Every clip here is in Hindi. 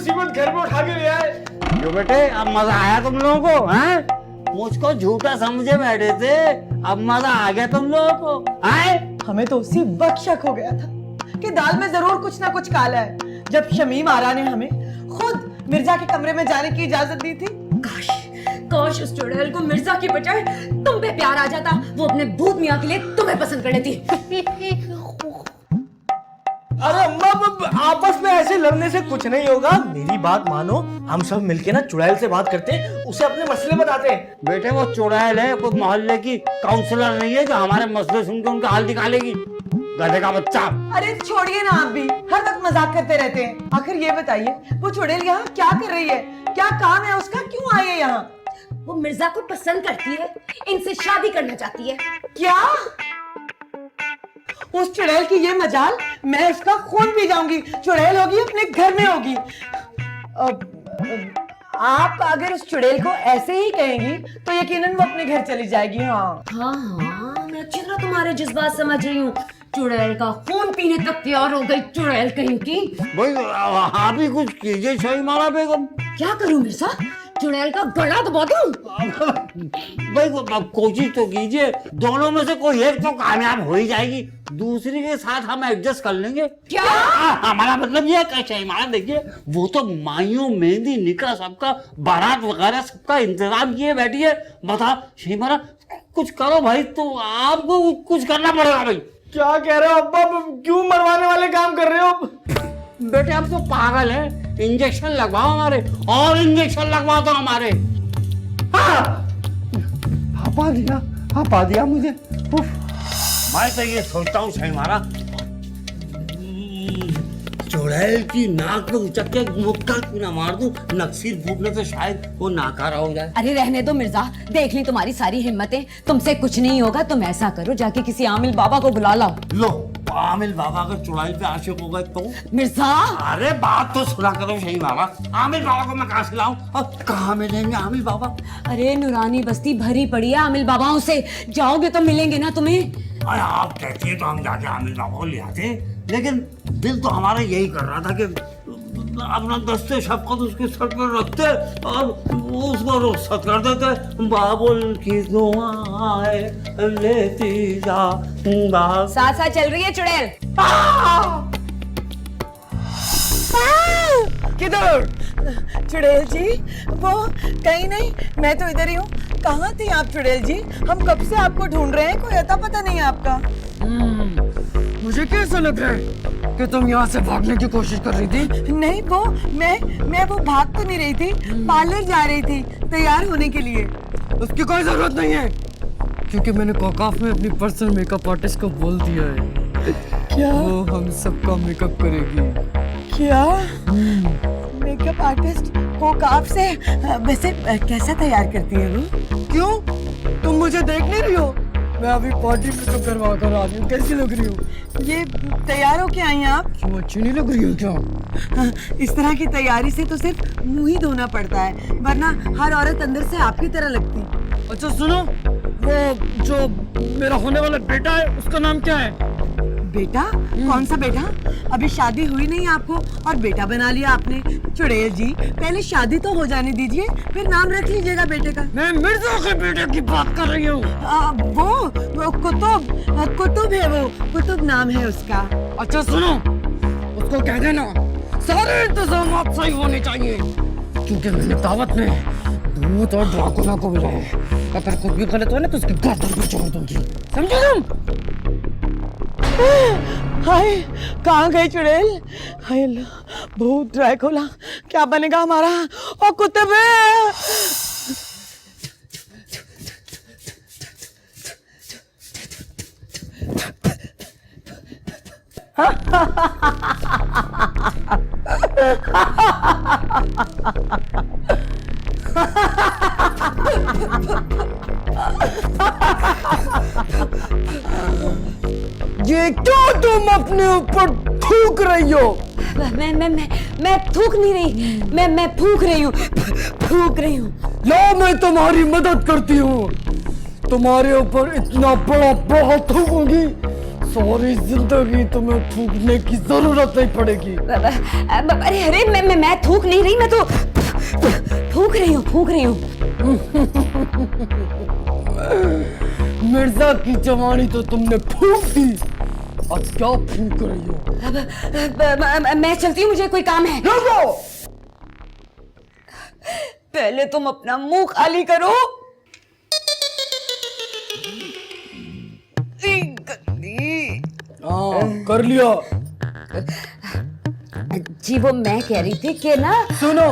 मुसीबत घर में उठा के ले आए। जो बेटे अब मजा आया तुम लोगों को? हैं? मुझको झूठा समझे बैठे थे, अब मजा आ गया तुम लोगों को? हैं? हमें तो उसी वक्त शक हो गया था कि दाल में जरूर कुछ ना कुछ काला है, जब शमीम आरा ने हमें खुद मिर्जा के कमरे में जाने की इजाजत दी थी। काश काश उस चुड़ैल को मिर्जा की बजाय तुम पे प्यार आ जाता, वो अपने भूत मियाँ के लिए तुम्हें पसंद कर लेती। अरे अम्मा, आपस में ऐसे लड़ने से कुछ नहीं होगा। मेरी बात मानो, हम सब मिलके ना चुड़ैल से बात करते हैं, उसे अपने मसले बताते हैं। बेटे वो चुड़ैल है, कोई मोहल्ले की काउंसलर नहीं है जो हमारे मसले सुन के उनका हाल निकालेगी। गधे का बच्चा। अरे छोड़िए ना, आप भी हर वक्त मजाक करते रहते हैं। आखिर ये बताइए, वो चुड़ैल यहाँ क्या कर रही है? क्या काम है उसका? क्यों आई है यहाँ? वो मिर्जा को पसंद करती है, इनसे शादी करना चाहती है। क्या? उस चुड़ैल की ये मजाल, मैं उसका खून पी जाऊंगी। चुड़ैल होगी अपने घर में होगी। आप अगर उस चुड़ैल को ऐसे ही कहेंगी तो यकीनन वो अपने घर चली जाएगी। हाँ हाँ, मैं अच्छी तरह तुम्हारे जज्बात समझ रही हूँ। चुड़ैल का खून पीने तक तैयार हो गई चुड़ैल कहीं की। भाई आप ही कुछ कीजिए शहीमारा बेगम। क्या करूँ मिर्जा? चुड़ैल का गला दबा दूं? भाई कोशिश तो कीजिए, दोनों में से कोई एक तो कामयाब हो ही जाएगी, दूसरी के साथ हम एडजस्ट कर लेंगे। क्या? हमारा मतलब ये है शहीमारा, देखिए वो तो माइयों मेहंदी निकाह सबका बारात वगैरह सबका इंतजाम किए बैठी है। बता शहीमारा कुछ करो भाई, तो आपको कुछ करना पड़ेगा भाई। क्या कह रहे हो अब्बा? क्यों मरवाने वाले काम कर रहे हो? बेटे हम तो पागल है, इंजेक्शन लगवाओ हमारे, और इंजेक्शन लगवा दो हमारे। हपा दिया मुझे। मैं तो ये सोचता हूँ शहीमारा, चुड़ैल की नाक में उचक के मुक्का क्यों ना मार दूं, नक्सीर फूटने से शायद वो नाकारा हो जाए। अरे रहने दो मिर्जा, देख ली तुम्हारी सारी हिम्मतें, तुमसे कुछ नहीं होगा। तुम ऐसा करो, जाके किसी आमिल बाबा को बुला लाओ। लो आमिल बाबा अगर चुड़ैल पे आशिक हो गए तो? मिर्जा अरे बात तो सुना करो शहीमारा, आमिल बाबा को मैं कहाँ से लाऊं और कहाँ मिलेंगे आमिल बाबा? अरे नूरानी बस्ती भरी पड़ी है आमिल बाबाओं से, जाओगे तो मिलेंगे ना तुम्हें। अरे आप कहती है तो हम जाके आमिल बाबा को ले आते, लेकिन दिल तो हमारा यही कर रहा था कि अपना दस्ते शफ़क़त उसके सर पर रखते और उसको रुख़्सत कर देते। बाबुल की दुआएं लेती जा। साथ साथ चल रही है चुड़ैल। किधर? चुड़ैल जी वो कहीं नहीं, मैं तो इधर ही हूँ। कहाँ थी आप चुड़ैल जी? हम कब से आपको ढूंढ रहे हैं, कोई अता पता नहीं है आपका। मुझे कैसा लग रहा है कि तुम यहाँ से भागने की कोशिश कर रही थी? नहीं वो मैं वो भाग तो नहीं रही थी, पार्लर जा रही थी तैयार होने के लिए। उसकी कोई जरूरत नहीं है, क्योंकि मैंने कोकाफ में अपनी पर्सनल मेकअप आर्टिस्ट को बोल दिया है। क्या? वो हम सबका मेकअप करेगी। क्या? मेकअप आर्टिस्ट कोकाफ से? वैसे कैसा तैयार करती है वो? क्यों, तुम मुझे देख नहीं रही हो? मैं अभी पार्टी मेकअप करवा कर आ रही हूँ। कैसी लग रही हूँ? ये तैयार हो क्या आई हैं आप? क्यों, अच्छी नहीं लग रही हो क्या? इस तरह की तैयारी से तो सिर्फ मुंह ही धोना पड़ता है, वरना हर औरत अंदर से आपकी तरह लगती। अच्छा सुनो, वो जो मेरा होने वाला बेटा है उसका नाम क्या है? बेटा? कौन सा बेटा? अभी शादी हुई नहीं आपको और बेटा बना लिया आपने। चुड़ैल जी पहले शादी तो हो जाने दीजिए, फिर नाम रख लीजिएगा बेटे का। मैं मिर्जा के बेटे की बात कर रही हूँ। वो कुतुब है, वो कुतुब नाम है उसका। अच्छा सुनो, उसको कह देना सारे इंतजाम सही होने चाहिए, क्योंकि मैंने दावत में भूत और ड्राकुला को बुलाया है। अगर कुछ भी गलत हो ना तो उसकी गर्दन पे छोड़ दूंगी, समझे तुम? हाय कहाँ गई चुड़ैल? हाय अल्लाह, भूत ड्रैकुला क्या बनेगा हमारा? और कुतुब ये क्यों तुम अपने ऊपर थूक रही हो? मैं थूक नहीं रही, मैं फूक रही हूँ, फूक रही हूँ। लो मैं तुम्हारी मदद करती हूँ, तुम्हारे ऊपर इतना बड़ा बड़ा थूकूंगी सारी जिंदगी तुम्हें थूकने की जरूरत नहीं पड़ेगी। अरे अरे मैं थूक नहीं रही, मैं तो फूक रही हूँ। मिर्जा की जवानी तो तुमने फूक दी, अब क्या फूक रही हो? मैं चलती हूँ, मुझे कोई काम है। रुको! पहले तुम अपना मुंह खाली करो। हाँ, कर लिया। जी वो मैं कह रही थी कि ना, सुनो,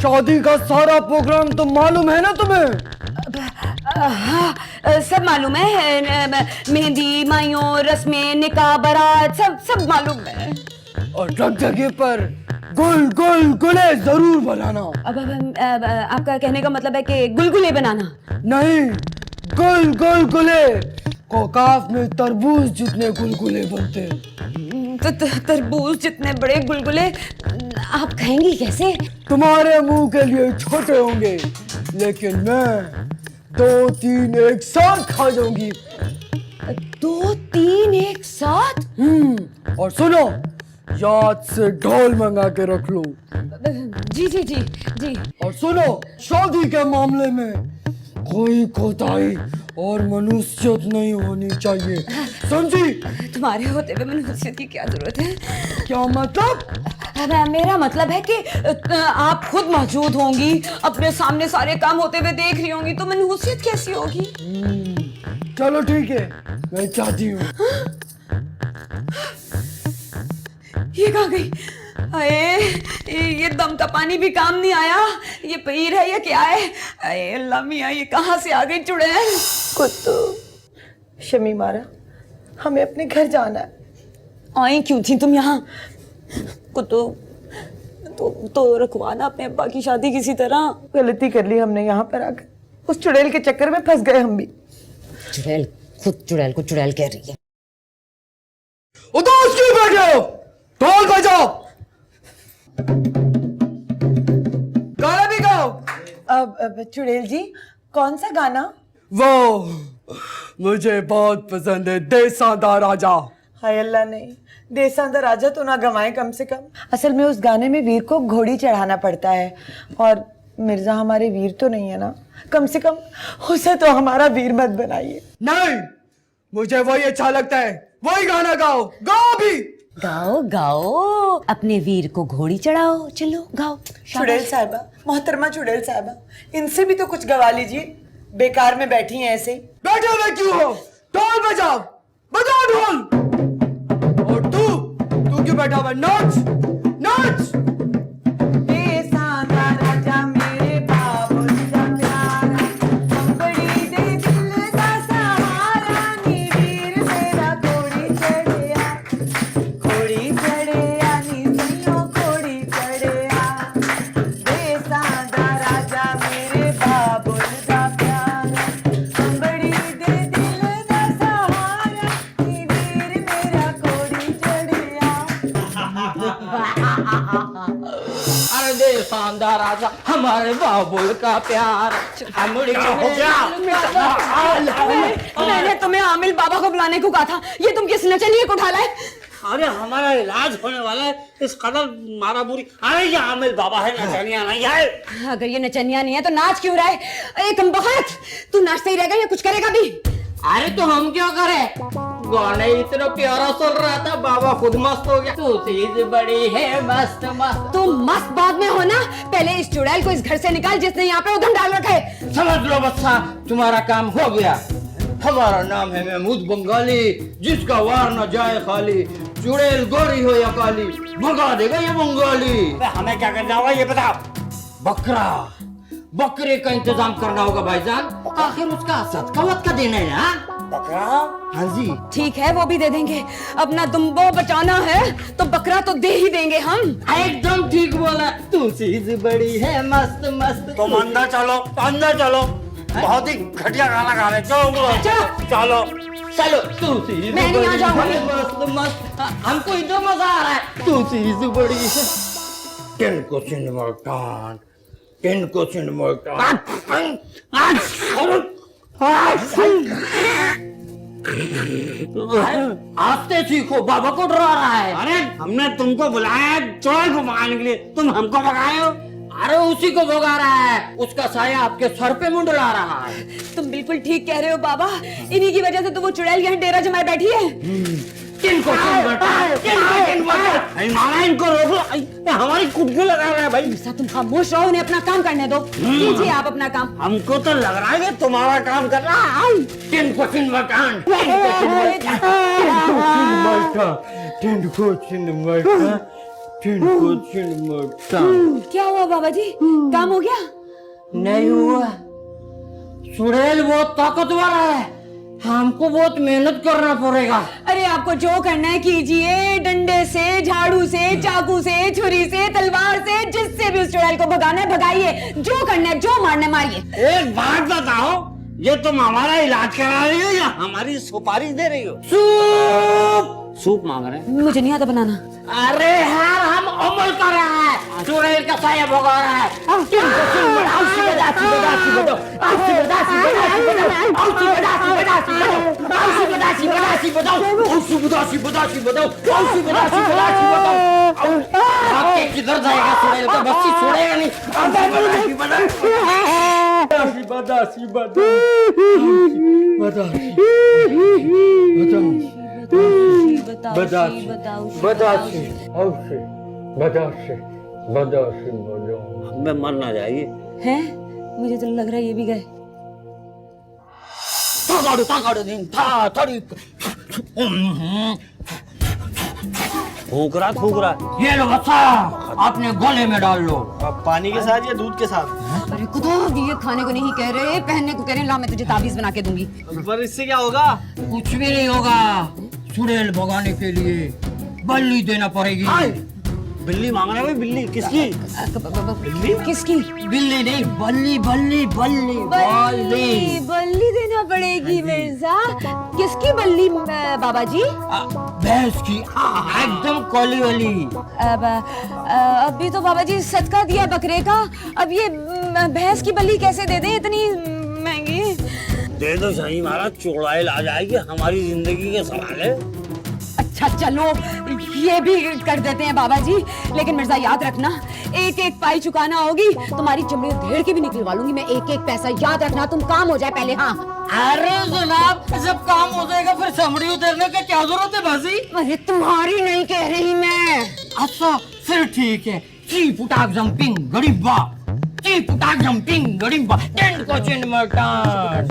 शादी का सारा प्रोग्राम तो मालूम है ना तुम्हें? हाँ सब मालूम है, मेहंदी, माइयों, रस्में, निकाह, बारात, सब मालूम है। और सब जगह पर गुल गुल गुले जरूर बनाना। अब आपका कहने का मतलब है कि गुलगुले बनाना? नहीं, गुल गुल गुले। कोकाफ में तरबूज जितने गुलगुले बनते। तो तरबूज जितने बड़े गुलगुले आप खाएंगी कैसे? तुम्हारे मुंह के लिए छोटे होंगे, लेकिन मैं 2-3 एक साथ खा जाऊंगी। 2-3 एक साथ? और सुनो, याद से ढोल मंगा के रख लो। जी। और सुनो, शादी के मामले में कोई कोताही और मनुष्यत नहीं होनी चाहिए, समझी? तुम्हारे होते हुए मनुष्यत की क्या जरूरत है? क्या मतलब? मेरा मतलब है कि आप खुद मौजूद होंगी, अपने सामने सारे काम होते हुए देख रही होंगी, तो मनुष्यत कैसी होगी? चलो ठीक है, मैं चाहती हूँ। ये कहाँ गई? अरे ये दम का पानी भी काम नहीं आया, ये पीर है या क्या है? अरे अल्लाह मियाँ, ये कहाँ से आ गई चुड़ैल? कुत्तू, शमीमारा, हमें अपने घर जाना है। आई क्यों थी तुम यहाँ? कुत्तू तो रखवाना अपने अब्बा की शादी किसी तरह। गलती कर ली हमने यहाँ पर आकर, उस चुड़ैल के चक्कर में फंस गए हम भी। चुड़ैल खुद चुड़ैल को चुड़ैल कह रही है। उदास क्यों बैठे हो? ढोल बजाओ, गाना भी गाओ। अब चुड़ैल जी, कौन सा गाना? वो मुझे बहुत पसंद है, देसांदा राजा। हाय अल्लाह, नहीं, देसांदा राजा तो ना गवाएं कम से कम। असल में उस गाने में वीर को घोड़ी चढ़ाना पड़ता है, और मिर्जा हमारे वीर तो नहीं है ना, कम से कम उसे तो हमारा वीर मत बनाइए। नहीं, मुझे वही अच्छा लगता है, वही गाना गाओ, गाओ भी। गाओ अपने वीर को घोड़ी चढ़ाओ, चलो गाओ। चुड़ैल साहिबा, मोहतरमा चुड़ैल साहिबा, इनसे भी तो कुछ गवा लीजिए, बेकार में बैठी हैं ऐसे ही। बैठे हुए क्यों हो? ढोल बजाओ, बजाओ ढोल। और तू क्यों बैठा हुआ? नाच नाच। देसांदा राजा मेरे बाबुल दा प्यारा, बड़ी दे दिल दा सहारा, नी वीर मेरा घोड़ी चढ़िया, नी सैयो घोड़ी चढ़िया। देसांदा राजा मेरे बाबुल दा प्यारा, बड़ी दे दिल दा सहारा, नी वीर मेरा घोड़ी चढ़िया। अरे देसांदा राजा हमारे बाबुल का प्यार। मैंने तुम्हें आमिल बाबा को बुलाने को कहा था, ये तुम किस नचनिए को उठा लाए? अरे हमारा इलाज होने वाला है, इस कदर मारा बुरी। अरे ये आमिल बाबा है, नचनिया नहीं है। अगर ये नचनिया नहीं है तो नाच क्यों रहा है? ए कमबख्त, तू नाचते ही रहेगा या कुछ करेगा भी? अरे तो हम क्या करें? गाने इतना प्यारा सुन रहा था, बाबा खुद मस्त हो गया। तू चीज बड़ी है मस्त मस्त। तू मस्त बाद में हो ना, पहले इस चुड़ैल को इस घर से निकाल जिसने यहाँ पे उधम डाल रखा है। समझ लो बच्चा, तुम्हारा काम हो गया। हमारा नाम है महमूद बंगाली, जिसका वार न जाए खाली, चुड़ैल गोरी हो या काली, भगा देगा ये बंगाली। हमें क्या करना होगा ये बताओ। बकरे का इंतजाम करना होगा भाईजान, आखिर उसका सदका का देना है ना। बकरा? हाँ जी ठीक है, वो भी दे देंगे। अपना दुम्बो बचाना है तो बकरा तो दे ही देंगे हम। एकदम ठीक बोला, तू चीज बड़ी है मस्त मस्त। तुम अंदर चलो, अंदर चलो, बहुत ही घटिया गाना गा रहे। चलो चलो तू चीज मैं नहीं आ जाऊंगा। मस्त मस्त, हमको इतना मजा आ रहा है। तू चीज बड़ी है। किनको चिन्ह इनको आस्ते सीखो, बाबा को डरा रहा है। अरे हमने तुमको बुलाया है चुड़ैल को भगाने के लिए, तुम हमको भगाए हो। अरे उसी को भगा रहा है, उसका साया आपके सर पे मुंडला रहा है। तुम बिल्कुल ठीक कह रहे हो बाबा, इन्हीं की वजह से तो वो चुड़ैल यहाँ डेरा जमाए बैठी है। किनको मारा इनको रोक लो, हमारी कुटकी लगा रहा है भाई। मिर्जा तुम खामोश रहो, उन्हें अपना काम करने दो। कीजिए आप अपना काम। हमको तो लग रहा है कि तुम्हारा काम कर रहा है। क्या हुआ बाबा जी, काम हो गया? नहीं हुआ, चुड़ैल बहुत ताकतवर है, हमको बहुत मेहनत करना पड़ेगा। अरे आपको जो करना है कीजिए, डंडे से, झाड़ू से, चाकू से, छुरी से, तलवार से, जिससे भी उस चुड़ैल को भगाना है भगाइए, जो करना है, जो मारना है मारिए। एक बात बताओ, ये तुम हमारा इलाज करा रही हो या हमारी सुपारी दे रही हो? सूप मांग रहे हैं। मुझे नहीं आता बनाना। अरे यार हम अमल कर रहा है, चुड़ैल का साया भगा रहा है। किधर जाएगा चुड़ैल का, बस्ती छोड़ेगा नहीं। हमें मर ना जाएगी। है मुझे तो लग रहा है ये भी गए। फूक रहा। ये लो बच्चा, अपने गले में डाल लो। पानी के साथ या दूध के साथ? अरे खुदा ये खाने को नहीं कह रहे, पहनने को कह रहे। ला मैं तुझे ताबीज बना के दूंगी। पर इससे क्या होगा? कुछ भी नहीं होगा, चुड़ैल भगाने के लिए बल्ली देना पड़ेगी। बिल्ली मांग रहे हो? बिल्ली किसकी? किसकी? बिल्ली नहीं, बल्ली बल्ली बल्ली बल्ली बल्ली देना पड़ेगी मिर्जा। किसकी बल्ली बाबा जी? भैंस की, एकदम कौली वाली। अभी तो बाबा जी सदका दिया बकरे का, अब ये भैंस की बल्ली कैसे दे दें इतनी महंगी? दे दो सही महाराज, चुड़ैल आ जाएगी, हमारी जिंदगी के सवाल है। अच्छा चलो ये भी कर देते हैं बाबा जी, लेकिन मिर्जा याद रखना एक एक पाई चुकाना होगी। तुम्हारी चमड़ी भेड़ की भी निकलवा लूंगी मैं, एक एक पैसा। याद रखना, तुम काम हो जाए पहले। हाँ अरे जनाब, जब काम हो जाएगा फिर चमड़ी उतरने की क्या जरूरत है भाजी? अरे तुम्हारी नहीं कह रही मैं। अच्छा फिर ठीक है। ची पुटाक जंपिंग गरीबा, ची पुटाक जंपिंग गरीबा, टेंट को चिन मटन,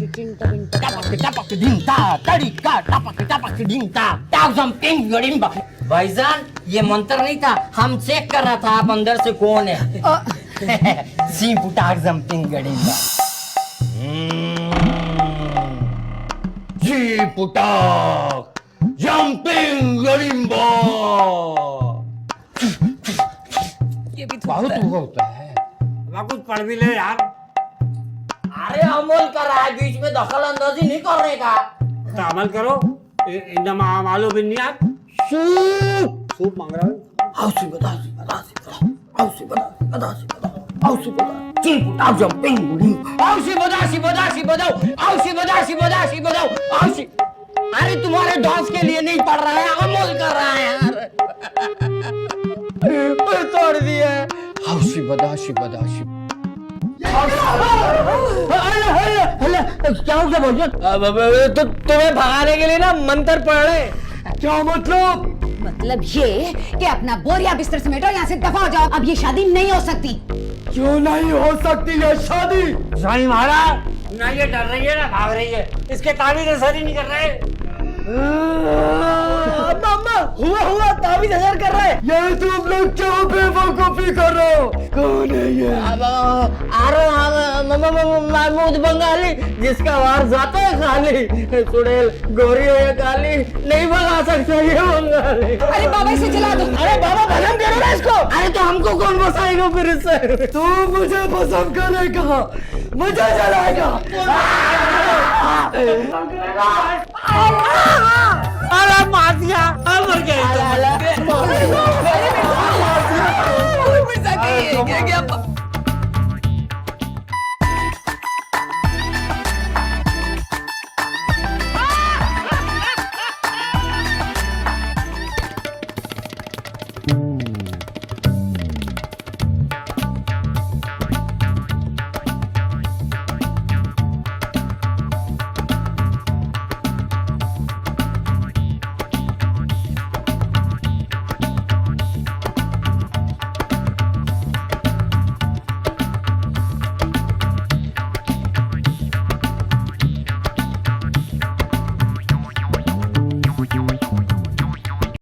टपक टपक ढिंता, तड़िका टपक टपक ढिंता, टाक जंपिंग गरीबा। भाईजान ये मंत्र नहीं था, हम चेक कर रहा था आप अंदर से कौन है। ची पुटाक जंपिंग गरीबा, ची पुटाक जंपिंग गरीबा। ये भी बहुत होता है। कुछ पढ़ भी ले यार। अरे अमल कर रहा है, बीच में दखल अंदाजी नहीं करने का। तो अमल करो। इनमा मालूम भी नहीं आप। सूप मांग रहा है। हौसी बता, हौसी बता, हौसी बता, ची पुटाक जंपिंग गरीबा, हौसी बता, सी बता, सी बताओ, हौसी बता, सी बता, सी बताओ, हौसी। अरे तुम्हारे डांस के लिए नहीं पढ़ रहा है, अमल कर रहा है यार। तोड़ दिया। हौसी बदाशी बदाशी। क्या हो गया बोल? तो तुम्हें भगाने के लिए ना मंत्र पढ़ रहे। क्या मतलब? मतलब ये कि अपना बोरिया बिस्तर समेटो, यहाँ से दफा हो जाओ। अब ये शादी नहीं हो सकती। क्यों नहीं हो सकती ये शादी? सही महाराज, ना ये डर रही है ना भाग रही है, इसके ताबीज असर ही नहीं कर रहे। मामा हुआ ताबीज असर कर रहा है। ये तुम लोग क्यों बेवकूफी कर रहे हो? कौन है ये? अरे महमूद बंगाली, जिसका वार जाता है खाली। चुड़ैल गोरी हो या काली, नहीं भगा सकते ये बंगाली। अरे बाबा इसे जला दो। अरे बाबा भजन करो ना इसको। अरे तो हमको कौन बसाएगा फिर इससे? तू मुझे पसंद करेगा, मुझे जलाएगा। अरे मार दिया, मर गए। मिर्जा क्या